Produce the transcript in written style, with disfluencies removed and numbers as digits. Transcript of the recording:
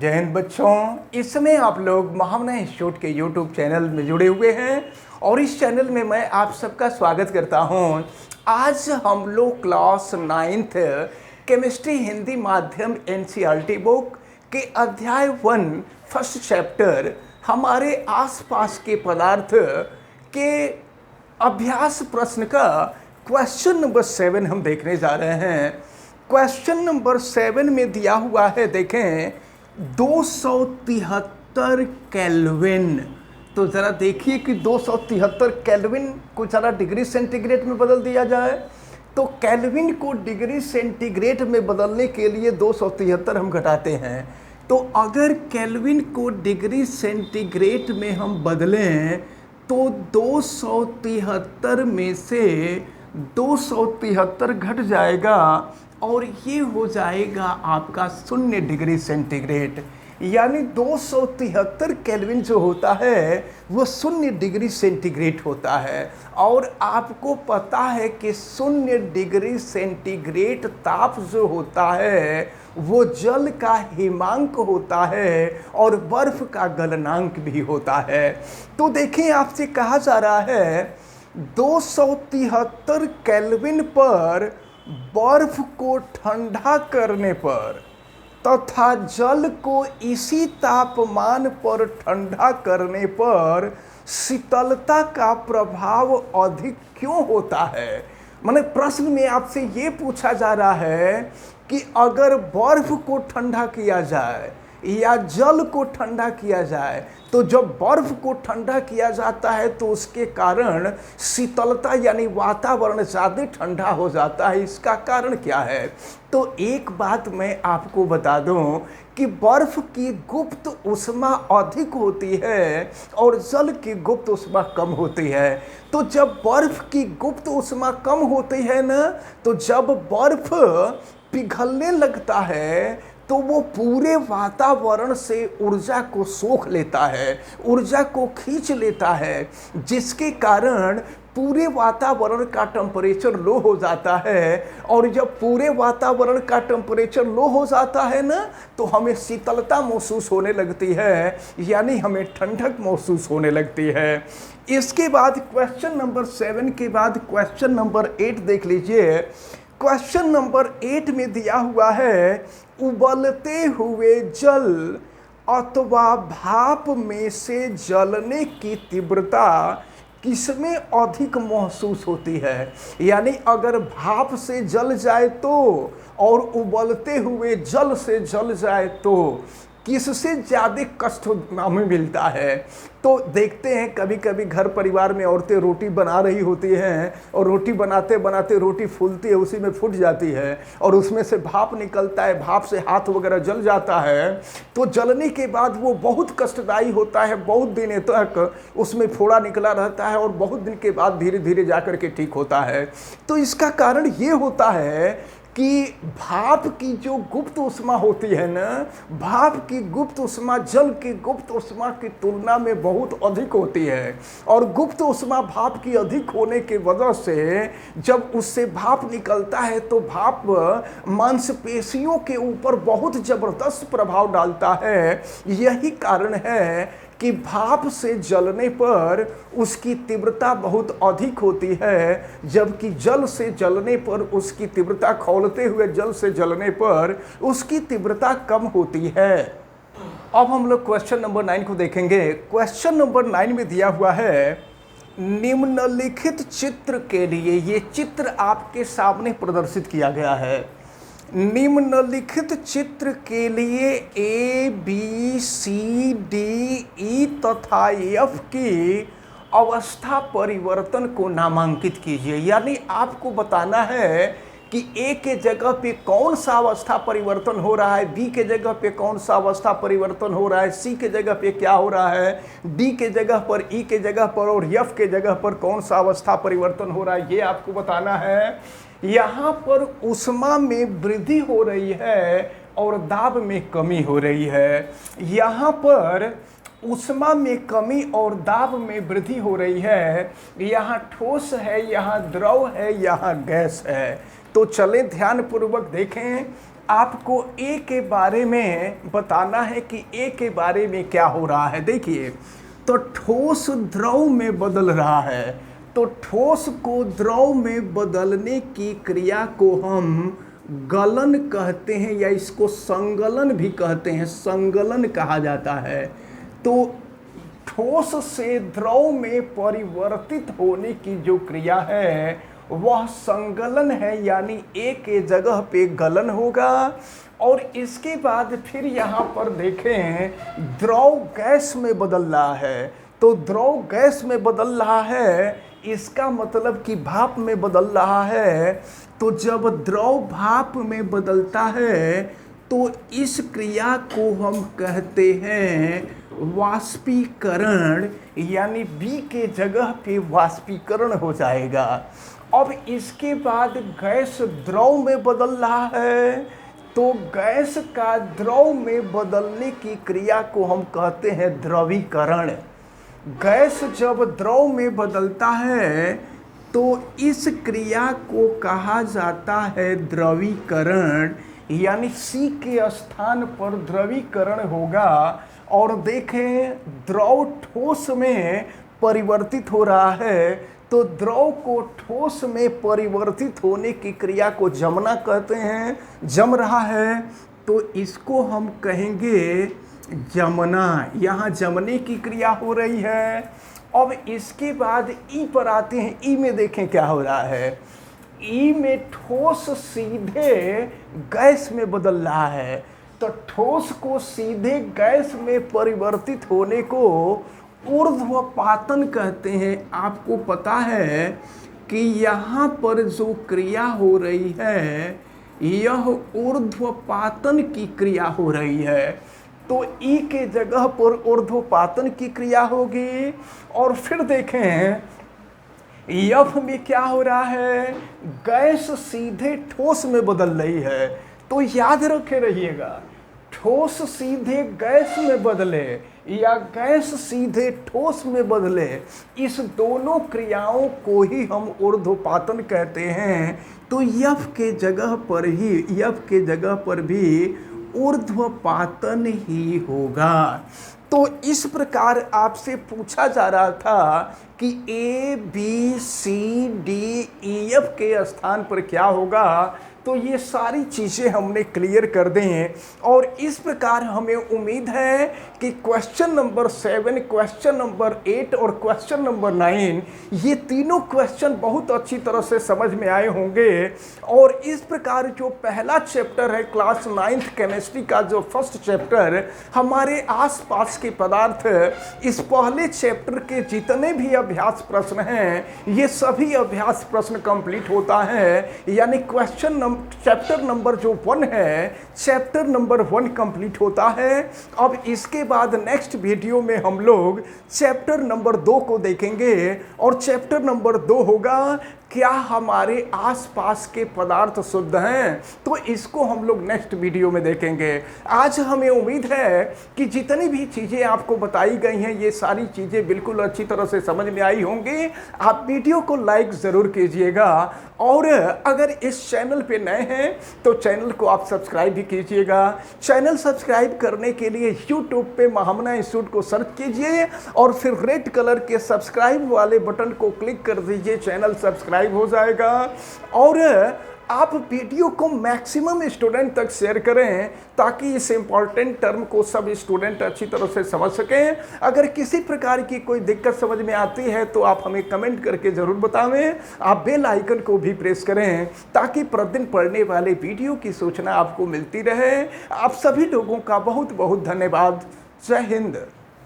जय हिंद बच्चों। इस समय आप लोग महावना इंस्टीट्यूट के यूट्यूब चैनल में जुड़े हुए हैं और इस चैनल में मैं आप सबका स्वागत करता हूं। आज हम लोग क्लास 9th केमिस्ट्री हिंदी माध्यम एनसीईआरटी बुक के अध्याय 1 फर्स्ट चैप्टर हमारे आसपास के पदार्थ के अभ्यास प्रश्न का क्वेश्चन नंबर 7 हम देखने जा रहे हैं। क्वेश्चन नंबर 7 में दिया हुआ है, देखें 273 केल्विन। तो ज़रा देखिए कि 273 केल्विन को ज़रा डिग्री सेंटीग्रेड में बदल दिया जाए। तो केल्विन को डिग्री सेंटीग्रेड में बदलने के लिए 273 हम घटाते हैं। तो अगर केल्विन को डिग्री सेंटीग्रेड में हम बदलें तो 273 में से 273 घट जाएगा और ये हो जाएगा आपका 0 डिग्री सेंटीग्रेड। यानी 273 केल्विन जो होता है वो 0 डिग्री सेंटीग्रेड होता है। और आपको पता है कि 0 डिग्री सेंटीग्रेड ताप जो होता है वो जल का हिमांक होता है और बर्फ का गलनांक भी होता है। तो देखिए, आपसे कहा जा रहा है 273 केल्विन पर बर्फ को ठंडा करने पर तथा जल को इसी तापमान पर ठंडा करने पर शीतलता का प्रभाव अधिक क्यों होता है। माने प्रश्न में आपसे ये पूछा जा रहा है कि अगर बर्फ को ठंडा किया जाए या जल को ठंडा किया जाए तो जब बर्फ को ठंडा किया जाता है तो उसके कारण शीतलता यानी वातावरण ज़्यादा ठंडा हो जाता है। इसका कारण क्या है? तो एक बात मैं आपको बता दूं कि बर्फ की गुप्त ऊष्मा अधिक होती है और जल की गुप्त ऊष्मा कम होती है। तो जब बर्फ की गुप्त ऊष्मा कम होती है ना, तो जब बर्फ पिघलने लगता है तो वो पूरे वातावरण से ऊर्जा को सोख लेता है, ऊर्जा को खींच लेता है, जिसके कारण पूरे वातावरण का टेम्परेचर लो हो जाता है। और जब पूरे वातावरण का टेम्परेचर लो हो जाता है ना, तो हमें शीतलता महसूस होने लगती है, यानी हमें ठंडक महसूस होने लगती है। इसके बाद क्वेश्चन नंबर 7 के बाद क्वेश्चन नंबर 8 देख लीजिए। क्वेश्चन नंबर 8 में दिया हुआ है, उबलते हुए जल अथवा भाप में से जलने की तीव्रता किसमें अधिक महसूस होती है। यानी अगर भाप से जल जाए तो और उबलते हुए जल से जल जाए तो किससे ज़्यादा कष्ट हमें मिलता है। तो देखते हैं कभी कभी घर परिवार में औरतें रोटी बना रही होती हैं और रोटी बनाते बनाते रोटी फूलती है, उसी में फूट जाती है और उसमें से भाप निकलता है, भाप से हाथ वगैरह जल जाता है। तो जलने के बाद वो बहुत कष्टदायी होता है, बहुत दिन तक उसमें फोड़ा निकला रहता है और बहुत दिन के बाद धीरे धीरे जाकर के ठीक होता है। तो इसका कारण ये होता है कि भाप की जो गुप्त ऊष्मा होती है ना, भाप की गुप्त ऊष्मा जल की गुप्त ऊष्मा की तुलना में बहुत अधिक होती है। और गुप्त ऊष्मा भाप की अधिक होने की वजह से जब उससे भाप निकलता है तो भाप मांसपेशियों के ऊपर बहुत ज़बरदस्त प्रभाव डालता है। यही कारण है कि भाप से जलने पर उसकी तीव्रता बहुत अधिक होती है, जबकि जल से जलने पर उसकी तीव्रता, खौलते हुए जल से जलने पर उसकी तीव्रता कम होती है। अब हम लोग क्वेश्चन नंबर 9 को देखेंगे। क्वेश्चन नंबर 9 में दिया हुआ है, निम्नलिखित चित्र के लिए, ये चित्र आपके सामने प्रदर्शित किया गया है। निम्नलिखित चित्र के लिए A, B, C, D, E तथा F की अवस्था परिवर्तन को नामांकित कीजिए। यानी आपको बताना है कि A के जगह पे कौन सा अवस्था परिवर्तन हो रहा है, B के जगह पे कौन सा अवस्था परिवर्तन हो रहा है, C के जगह पे क्या हो रहा है, D के जगह पर, E के जगह पर और F के जगह पर कौन सा अवस्था परिवर्तन हो रहा है, ये आपको बताना है। यहाँ पर ऊष्मा में वृद्धि हो रही है और दाब में कमी हो रही है। यहाँ पर ऊष्मा में कमी और दाब में वृद्धि हो रही है। यहाँ ठोस है, यहाँ द्रव है, यहाँ गैस है। तो चलें ध्यानपूर्वक देखें आपको ए के बारे में बताना है कि ए के बारे में क्या हो रहा है। देखिए, तो ठोस द्रव में बदल रहा है, तो ठोस को द्रव में बदलने की क्रिया को हम गलन कहते हैं, या इसको संगलन भी कहते हैं, संगलन कहा जाता है। तो ठोस से द्रव में परिवर्तित होने की जो क्रिया है वह संगलन है, यानी ए के जगह पे गलन होगा। और इसके बाद फिर यहाँ पर देखें, द्रव गैस में बदल रहा है, तो द्रव गैस में बदल रहा है, इसका मतलब कि भाप में बदल रहा है। तो जब द्रव भाप में बदलता है तो इस क्रिया को हम कहते हैं वाष्पीकरण, यानी बी के जगह पे वाष्पीकरण हो जाएगा। अब इसके बाद गैस द्रव में बदल रहा है, तो गैस का द्रव में बदलने की क्रिया को हम कहते हैं द्रवीकरण। गैस जब द्रव में बदलता है तो इस क्रिया को कहा जाता है द्रवीकरण, यानी सी के स्थान पर द्रवीकरण होगा। और देखें, द्रव ठोस में परिवर्तित हो रहा है, तो द्रव को ठोस में परिवर्तित होने की क्रिया को जमना कहते हैं, जम रहा है, तो इसको हम कहेंगे जमना। यहाँ जमने की क्रिया हो रही है। अब इसके बाद ई पर आते हैं, ई में देखें क्या हो रहा है। ई में ठोस सीधे गैस में बदल रहा है, तो ठोस को सीधे गैस में परिवर्तित होने को ऊर्ध्वपातन कहते हैं। आपको पता है कि यहाँ पर जो क्रिया हो रही है यह ऊर्ध्वपातन की क्रिया हो रही है, तो ई के जगह पर ऊर्ध्वपातन की क्रिया होगी। और फिर देखें, यफ में क्या हो रहा है, गैस सीधे ठोस में बदल रही है। तो याद रखे रहिएगा, ठोस सीधे गैस में बदले या गैस सीधे ठोस में बदले, इस दोनों क्रियाओं को ही हम ऊर्ध्वपातन कहते हैं। तो यफ के जगह पर भी ऊर्ध्वपातन ही होगा। तो इस प्रकार आपसे पूछा जा रहा था कि A B C D E F के स्थान पर क्या होगा, तो ये सारी चीज़ें हमने क्लियर कर दी हैं। और इस प्रकार हमें उम्मीद है कि क्वेश्चन नंबर 7, क्वेश्चन नंबर 8 और क्वेश्चन नंबर 9, ये तीनों क्वेश्चन बहुत अच्छी तरह से समझ में आए होंगे। और इस प्रकार जो पहला चैप्टर है क्लास 9th केमिस्ट्री का, जो फर्स्ट चैप्टर हमारे आसपास के पदार्थ, इस पहले चैप्टर के जितने भी अभ्यास प्रश्न हैं ये सभी अभ्यास प्रश्न कंप्लीट होता है, यानी चैप्टर नंबर जो 1 है, चैप्टर नंबर 1 कंप्लीट होता है। अब इसके बाद नेक्स्ट वीडियो में हम लोग चैप्टर नंबर 2 को देखेंगे, और चैप्टर नंबर 2 होगा क्या हमारे आसपास के पदार्थ शुद्ध हैं, तो इसको हम लोग नेक्स्ट वीडियो में देखेंगे। आज हमें उम्मीद है कि जितनी भी चीज़ें आपको बताई गई हैं ये सारी चीज़ें बिल्कुल अच्छी तरह से समझ में आई होंगी। आप वीडियो को लाइक ज़रूर कीजिएगा, और अगर इस चैनल पे नए हैं तो चैनल को आप सब्सक्राइब भी कीजिएगा। चैनल सब्सक्राइब करने के लिए यूट्यूब पे महामना इंस्टीट्यूट को सर्च कीजिए और फिर रेड कलर के सब्सक्राइब वाले बटन को क्लिक कर दीजिए, चैनल सब्सक्राइब हो जाएगा। और आप वीडियो को मैक्सिमम स्टूडेंट तक शेयर करें ताकि इस इम्पॉर्टेंट टर्म को सब स्टूडेंट अच्छी तरह से समझ सकें। अगर किसी प्रकार की कोई दिक्कत समझ में आती है तो आप हमें कमेंट करके ज़रूर बतावें। आप बेल आइकन को भी प्रेस करें ताकि प्रतिदिन पढ़ने वाले वीडियो की सूचना आपको मिलती रहे। आप सभी लोगों का बहुत बहुत धन्यवाद। जय हिंद।